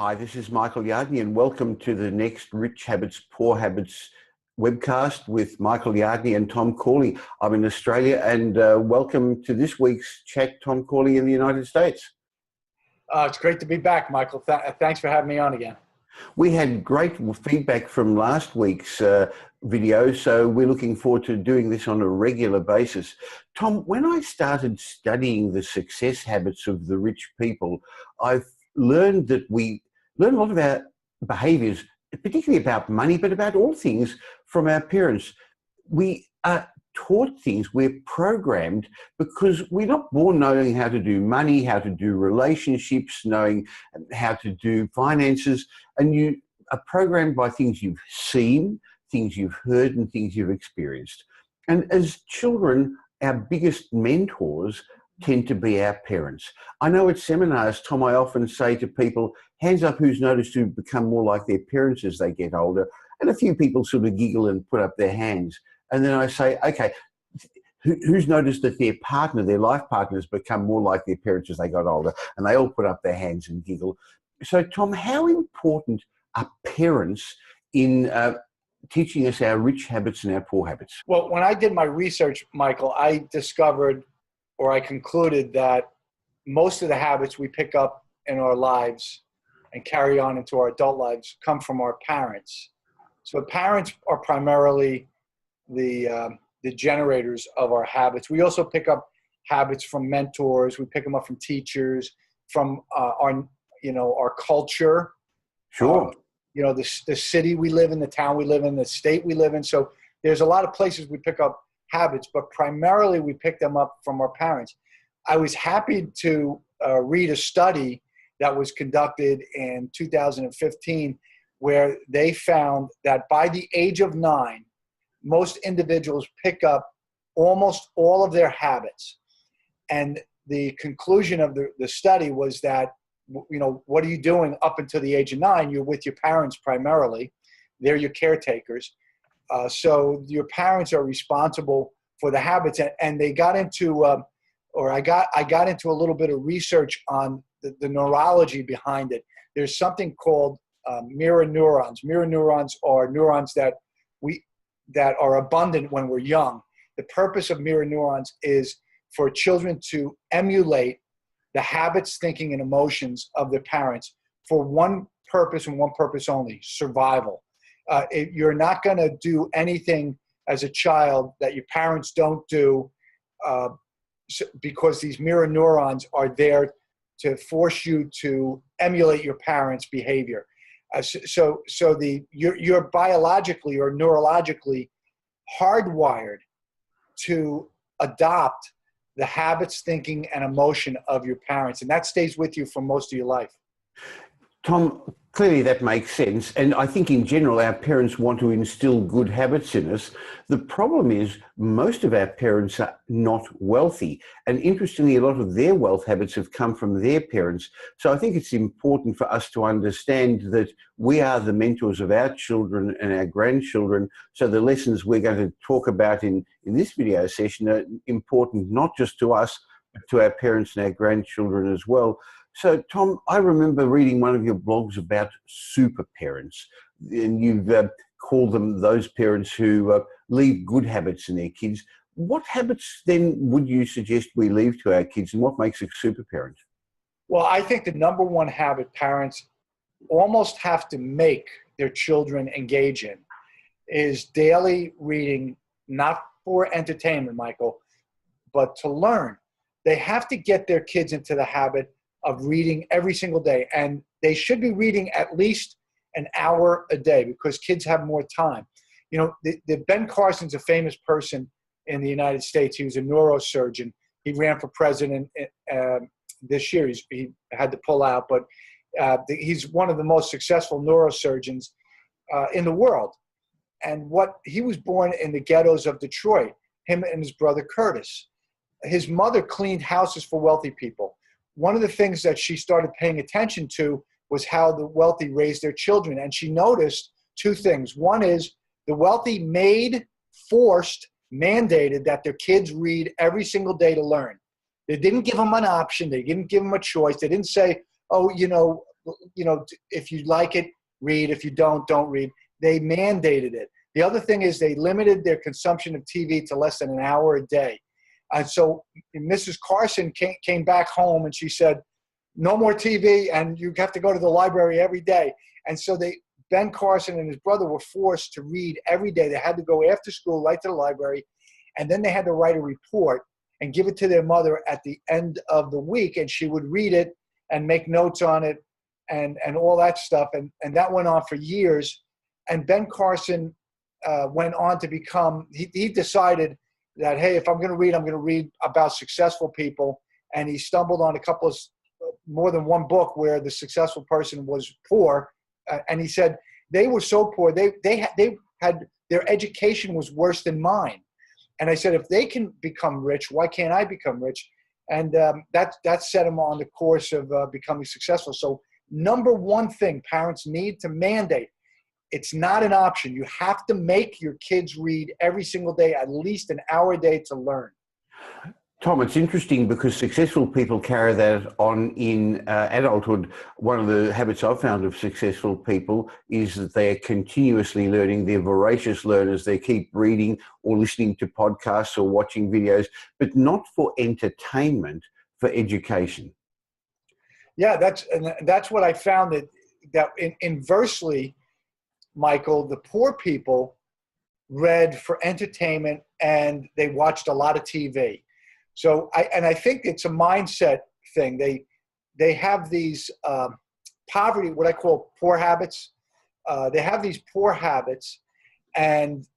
Hi, this is Michael Yardney and welcome to the next Rich Habits, Poor Habits webcast with Michael Yardney and Tom Corley. I'm in Australia and welcome to this week's chat, Tom Corley in the United States. It's great to be back, Michael. Thanks for having me on again. We had great feedback from last week's video, so we're looking forward to doing this on a regular basis. Tom, when I started studying the success habits of the rich people, I've learned that we learn a lot of our behaviors, particularly about money, but about all things from our parents. We are taught things, we're programmed because we're not born knowing how to do money, how to do relationships, knowing how to do finances, and you are programmed by things you've seen, things you've heard, and things you've experienced. And as children, our biggest mentors tend to be our parents. I know at seminars, Tom, I often say to people, hands up who's noticed to become more like their parents as they get older. And a few people sort of giggle and put up their hands. And then I say, okay, who's noticed that their partner, their life partner, has become more like their parents as they got older? And they all put up their hands and giggle. So, Tom, how important are parents in teaching us our rich habits and our poor habits? Well, when I did my research, Michael, I discovered, or I concluded, that most of the habits we pick up in our lives and carry on into our adult lives come from our parents. So parents are primarily the generators of our habits. We also pick up habits from mentors. We pick them up from teachers, from our culture. Sure. The city we live in, the town we live in, the state we live in. So there's a lot of places we pick up habits, but primarily we pick them up from our parents. I was happy to read a study that was conducted in 2015 where they found that by the age of 9, most individuals pick up almost all of their habits. And the conclusion of the study was that, what are you doing up until the age of 9? You're with your parents primarily. They're your caretakers. So your parents are responsible for the habits, and they got into, I got into a little bit of research on the neurology behind it. There's something called mirror neurons. Mirror neurons are neurons that are abundant when we're young. The purpose of mirror neurons is for children to emulate the habits, thinking, and emotions of their parents for one purpose and one purpose only: survival. You're not going to do anything as a child that your parents don't do because these mirror neurons are there to force you to emulate your parents' behavior. You're biologically or neurologically hardwired to adopt the habits, thinking, and emotion of your parents, and that stays with you for most of your life. Tom, clearly that makes sense. And I think in general, our parents want to instill good habits in us. The problem is most of our parents are not wealthy. And interestingly, a lot of their wealth habits have come from their parents. So I think it's important for us to understand that we are the mentors of our children and our grandchildren. So the lessons we're going to talk about in this video session are important not just to us, but to our parents and our grandchildren as well. So, Tom, I remember reading one of your blogs about super parents, and you've called them those parents who leave good habits in their kids. What habits then would you suggest we leave to our kids, and what makes a super parent? Well, I think the number one habit parents almost have to make their children engage in is daily reading, not for entertainment, Michael, but to learn. They have to get their kids into the habit of reading every single day. And they should be reading at least an hour a day because kids have more time. Ben Carson's a famous person in the United States. He was a neurosurgeon. He ran for president this year. He had to pull out, but he's one of the most successful neurosurgeons in the world. And he was born in the ghettos of Detroit, him and his brother Curtis. His mother cleaned houses for wealthy people. One of the things that she started paying attention to was how the wealthy raised their children. And she noticed two things. One is the wealthy mandated that their kids read every single day to learn. They didn't give them an option. They didn't give them a choice. They didn't say, if you like it, read. If you don't read. They mandated it. The other thing is they limited their consumption of TV to less than an hour a day. And so Mrs. Carson came back home and she said, no more TV, and you have to go to the library every day. And so Ben Carson and his brother were forced to read every day. They had to go after school right to the library, and then they had to write a report and give it to their mother at the end of the week, and she would read it and make notes on it and all that stuff. And that went on for years. And Ben Carson went on to become, he decided that, hey, if I'm going to read about successful people. And he stumbled on more than one book where the successful person was poor. And he said, they were so poor, they had their education was worse than mine. And I said, if they can become rich, why can't I become rich? And that set him on the course of becoming successful. So number one thing parents need to mandate, it's not an option. You have to make your kids read every single day, at least an hour a day to learn. Tom, it's interesting because successful people carry that on in adulthood. One of the habits I've found of successful people is that they're continuously learning. They're voracious learners. They keep reading or listening to podcasts or watching videos, but not for entertainment, for education. Yeah, that's what I found, that inversely, Michael, the poor people read for entertainment and they watched a lot of TV. So I think it's a mindset thing. They have these poverty, what I call poor habits. They have these poor habits, and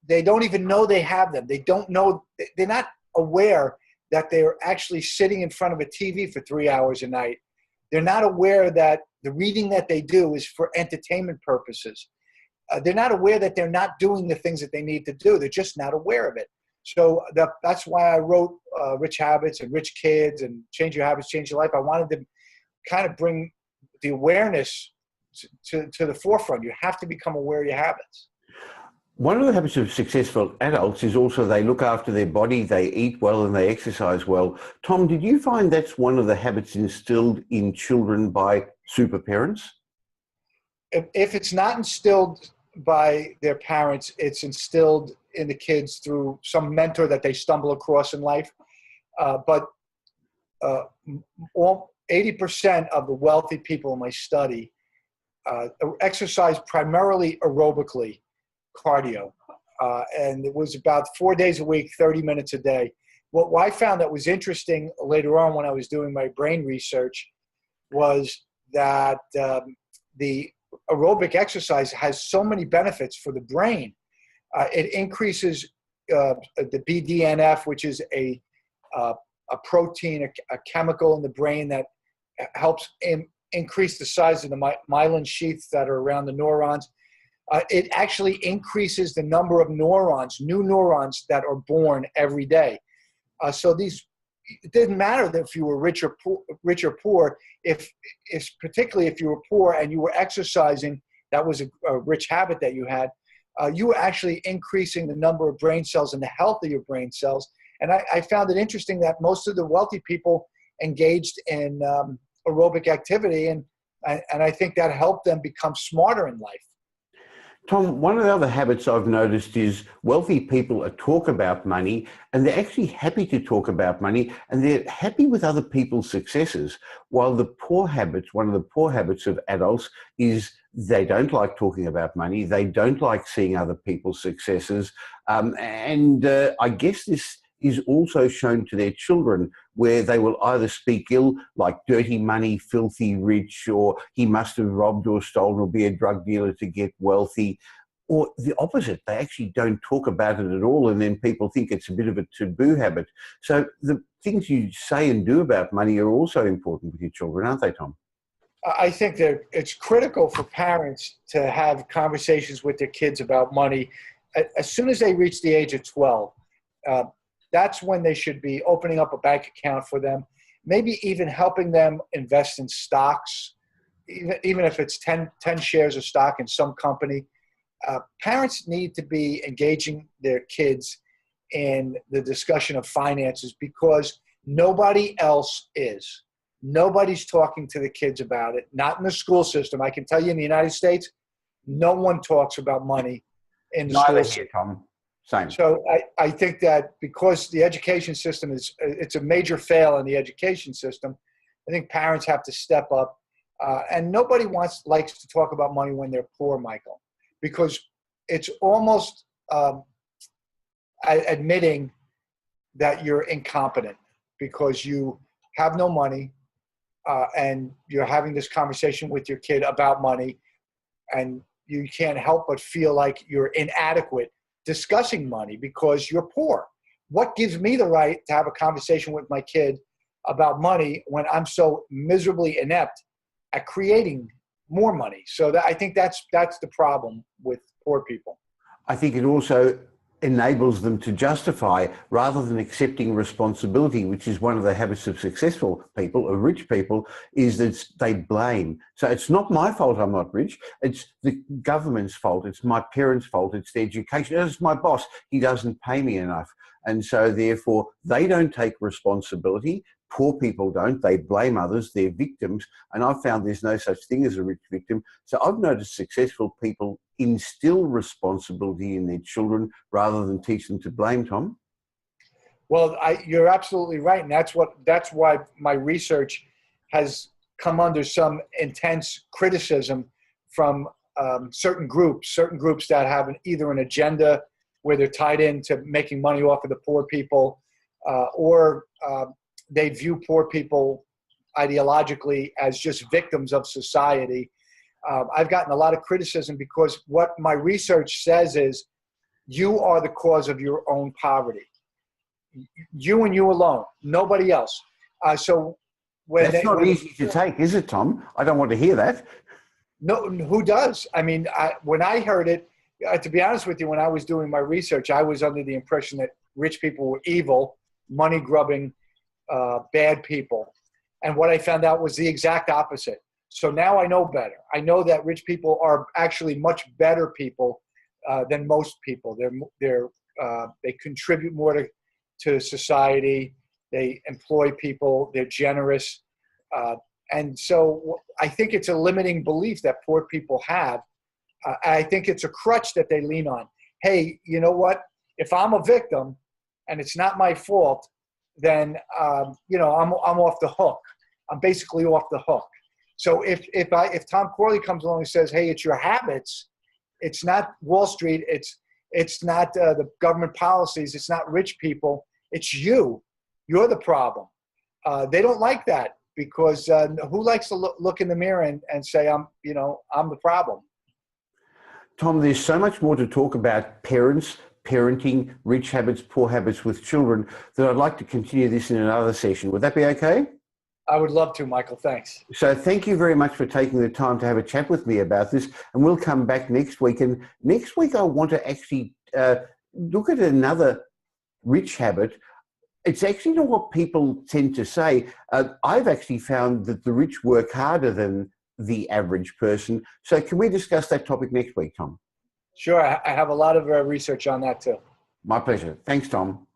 they don't even know they have them. They don't know. They're not aware that they're actually sitting in front of a TV for 3 hours a night. They're not aware that the reading that they do is for entertainment purposes. They're not aware that they're not doing the things that they need to do. They're just not aware of it. So that's why I wrote Rich Habits and Rich Kids and Change Your Habits, Change Your Life. I wanted to kind of bring the awareness to the forefront. You have to become aware of your habits. One of the habits of successful adults is also they look after their body, they eat well, and they exercise well. Tom, did you find that's one of the habits instilled in children by super parents? If it's not instilled by their parents, it's instilled in the kids through some mentor that they stumble across in life. But 80% of the wealthy people in my study exercise primarily aerobically, cardio. And it was about 4 days a week, 30 minutes a day. What I found that was interesting later on when I was doing my brain research was that the aerobic exercise has so many benefits for the brain. It increases the BDNF, which is a protein, a chemical in the brain that helps increase the size of the myelin sheaths that are around the neurons. It actually increases the number of neurons, new neurons that are born every day. So it didn't matter if you were rich or poor. If particularly if you were poor and you were exercising, that was a rich habit that you had. You were actually increasing the number of brain cells and the health of your brain cells. And I found it interesting that most of the wealthy people engaged in aerobic activity, and I think that helped them become smarter in life. Tom, one of the other habits I've noticed is wealthy people talk about money, and they're actually happy to talk about money, and they're happy with other people's successes. While one of the poor habits of adults is they don't like talking about money. They don't like seeing other people's successes. I guess this is also shown to their children, where they will either speak ill, like dirty money, filthy rich, or he must have robbed or stolen or be a drug dealer to get wealthy, or the opposite. They actually don't talk about it at all, and then people think it's a bit of a taboo habit. So the things you say and do about money are also important with your children, aren't they, Tom? I think that it's critical for parents to have conversations with their kids about money. As soon as they reach the age of 12, that's when they should be opening up a bank account for them, maybe even helping them invest in stocks, even if it's 10 shares of stock in some company. Parents need to be engaging their kids in the discussion of finances because nobody else is. Nobody's talking to the kids about it, not in the school system. I can tell you in the United States, no one talks about money in the Neither school here, system. Tom. Same. So I think that because the education system it's a major fail in the education system, I think parents have to step up. And nobody likes to talk about money when they're poor, Michael, because it's almost admitting that you're incompetent because you have no money and you're having this conversation with your kid about money, and you can't help but feel like you're inadequate discussing money because you're poor. What gives me the right to have a conversation with my kid about money when I'm so miserably inept at creating more money? So I think that's the problem with poor people. I think it also enables them to justify rather than accepting responsibility, which is one of the habits of successful people, of rich people, is that they blame. So it's not my fault I'm not rich. It's the government's fault. It's my parents' fault. It's the education. It's my boss. He doesn't pay me enough. And so therefore they don't take responsibility. Poor people don't. They blame others. They're victims. And I've found there's no such thing as a rich victim. So I've noticed successful people instill responsibility in their children rather than teach them to blame, Tom. Well, you're absolutely right. And that's why my research has come under some intense criticism from certain groups that have either an agenda where they're tied into making money off of the poor people, or they view poor people ideologically as just victims of society. I've gotten a lot of criticism because what my research says is you are the cause of your own poverty. You and you alone, nobody else. So that's not easy to take, is it, Tom? I don't want to hear that. No, who does? I mean, when I heard it, to be honest with you, when I was doing my research, I was under the impression that rich people were evil, money-grubbing, bad people. And what I found out was the exact opposite. So now I know better. I know that rich people are actually much better people than most people. They contribute more to society. They employ people. They're generous. And so I think it's a limiting belief that poor people have. I think it's a crutch that they lean on. Hey, you know what? If I'm a victim and it's not my fault, then I'm off the hook. I'm basically off the hook. So if Tom Corley comes along and says, "Hey, it's your habits. It's not Wall Street. It's not the government policies. It's not rich people. It's you. You're the problem." They don't like that because who likes to look in the mirror and say, I'm the problem. Tom, there's so much more to talk about parents, parenting, rich habits, poor habits with children that I'd like to continue this in another session. Would that be okay? I would love to, Michael. Thanks. So thank you very much for taking the time to have a chat with me about this. And we'll come back next week. And next week, I want to actually look at another rich habit. It's actually not what people tend to say. I've actually found that the rich work harder than the average person. So can we discuss that topic next week, Tom? Sure. I have a lot of research on that too. My pleasure. Thanks, Tom.